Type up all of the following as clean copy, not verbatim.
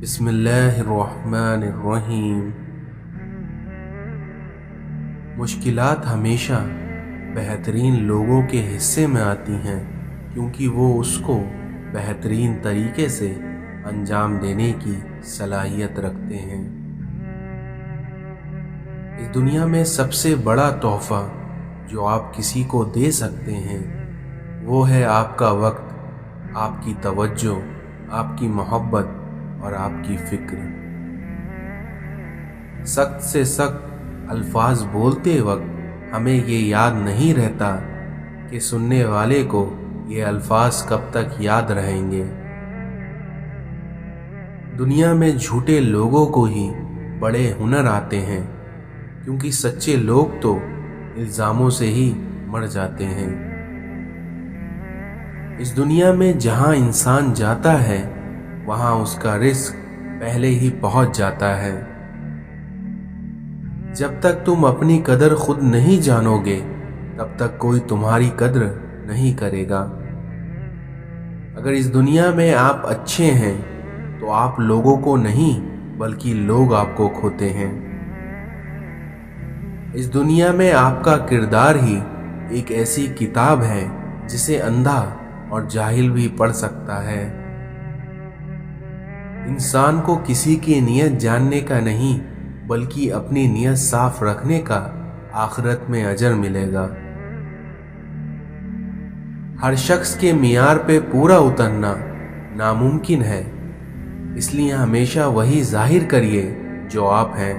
بسم اللہ الرحمن الرحیم۔ مشکلات ہمیشہ بہترین لوگوں کے حصے میں آتی ہیں کیونکہ وہ اس کو بہترین طریقے سے انجام دینے کی صلاحیت رکھتے ہیں۔ اس دنیا میں سب سے بڑا تحفہ جو آپ کسی کو دے سکتے ہیں وہ ہے آپ کا وقت، آپ کی توجہ، آپ کی محبت اور آپ کی فکر۔ سخت سے سخت الفاظ بولتے وقت ہمیں یہ یاد نہیں رہتا کہ سننے والے کو یہ الفاظ کب تک یاد رہیں گے۔ دنیا میں جھوٹے لوگوں کو ہی بڑے ہنر آتے ہیں کیونکہ سچے لوگ تو الزاموں سے ہی مر جاتے ہیں۔ اس دنیا میں جہاں انسان جاتا ہے وہاں اس کا رزق پہلے ہی پہنچ جاتا ہے۔ جب تک تم اپنی قدر خود نہیں جانو گے تب تک کوئی تمہاری قدر نہیں کرے گا۔ اگر اس دنیا میں آپ اچھے ہیں تو آپ لوگوں کو نہیں بلکہ لوگ آپ کو کھوتے ہیں۔ اس دنیا میں آپ کا کردار ہی ایک ایسی کتاب ہے جسے اندھا اور جاہل بھی پڑھ سکتا ہے۔ انسان کو کسی کی نیت جاننے کا نہیں بلکہ اپنی نیت صاف رکھنے کا آخرت میں اجر ملے گا۔ ہر شخص کے معیار پہ پورا اترنا ناممکن ہے، اس لیے ہمیشہ وہی ظاہر کریے جو آپ ہیں۔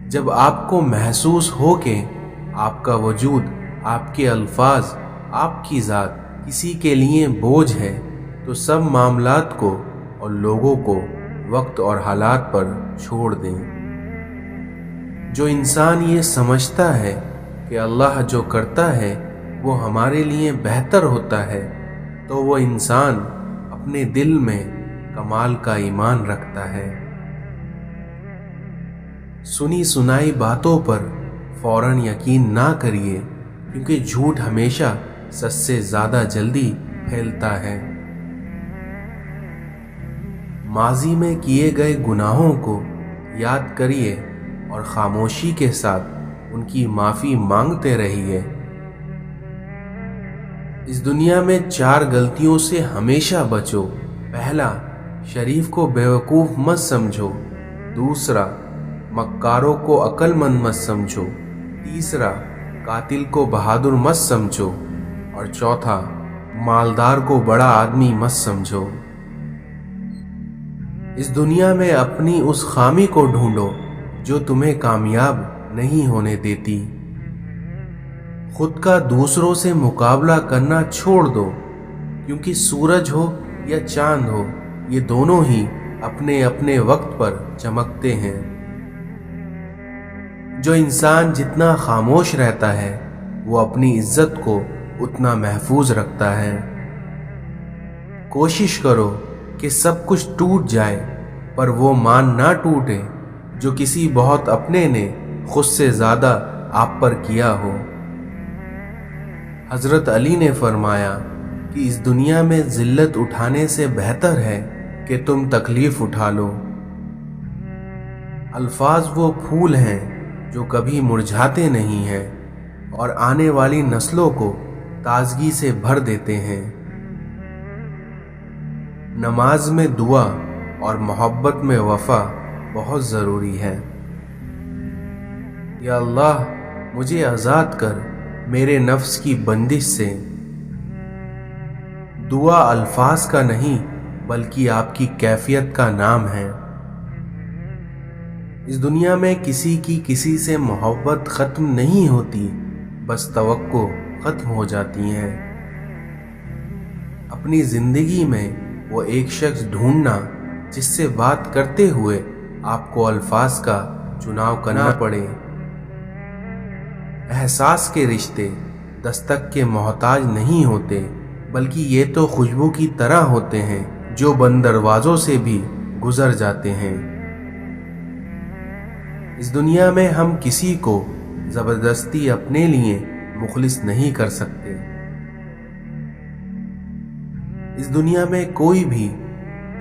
جب آپ کو محسوس ہو کہ آپ کا وجود، آپ کے الفاظ، آپ کی ذات کسی کے لیے بوجھ ہے تو سب معاملات کو اور لوگوں کو وقت اور حالات پر چھوڑ دیں۔ جو انسان یہ سمجھتا ہے کہ اللہ جو کرتا ہے وہ ہمارے لیے بہتر ہوتا ہے تو وہ انسان اپنے دل میں کمال کا ایمان رکھتا ہے۔ سنی سنائی باتوں پر فوراً یقین نہ کریے کیونکہ جھوٹ ہمیشہ سچ سے زیادہ جلدی پھیلتا ہے۔ ماضی میں کیے گئے گناہوں کو یاد کریے اور خاموشی کے ساتھ ان کی معافی مانگتے رہیے۔ اس دنیا میں 4 غلطیوں سے ہمیشہ بچو۔ پہلا، شریف کو بیوقوف مت سمجھو۔ دوسرا، مکاروں کو عقل مند مت سمجھو۔ تیسرا، قاتل کو بہادر مت سمجھو۔ اور چوتھا، مالدار کو بڑا آدمی مت سمجھو۔ اس دنیا میں اپنی اس خامی کو ڈھونڈو جو تمہیں کامیاب نہیں ہونے دیتی۔ خود کا دوسروں سے مقابلہ کرنا چھوڑ دو کیونکہ سورج ہو یا چاند ہو یہ دونوں ہی اپنے اپنے وقت پر چمکتے ہیں۔ جو انسان جتنا خاموش رہتا ہے وہ اپنی عزت کو اتنا محفوظ رکھتا ہے۔ کوشش کرو کہ سب کچھ ٹوٹ جائے پر وہ مان نہ ٹوٹے جو کسی بہت اپنے نے خود سے زیادہ آپ پر کیا ہو۔ حضرت علی نے فرمایا کہ اس دنیا میں ذلت اٹھانے سے بہتر ہے کہ تم تکلیف اٹھا لو۔ الفاظ وہ پھول ہیں جو کبھی مرجھاتے نہیں ہیں اور آنے والی نسلوں کو تازگی سے بھر دیتے ہیں۔ نماز میں دعا اور محبت میں وفا بہت ضروری ہے۔ یا اللہ مجھے آزاد کر میرے نفس کی بندش سے۔ دعا الفاظ کا نہیں بلکہ آپ کی کیفیت کا نام ہے۔ اس دنیا میں کسی کی کسی سے محبت ختم نہیں ہوتی، بس توقع ختم ہو جاتی ہے۔ اپنی زندگی میں وہ ایک شخص ڈھونڈنا جس سے بات کرتے ہوئے آپ کو الفاظ کا چناؤ کرنا پڑے۔ احساس کے رشتے دستک کے محتاج نہیں ہوتے بلکہ یہ تو خوشبو کی طرح ہوتے ہیں جو بند دروازوں سے بھی گزر جاتے ہیں۔ اس دنیا میں ہم کسی کو زبردستی اپنے لیے مخلص نہیں کر سکتے۔ اس دنیا میں کوئی بھی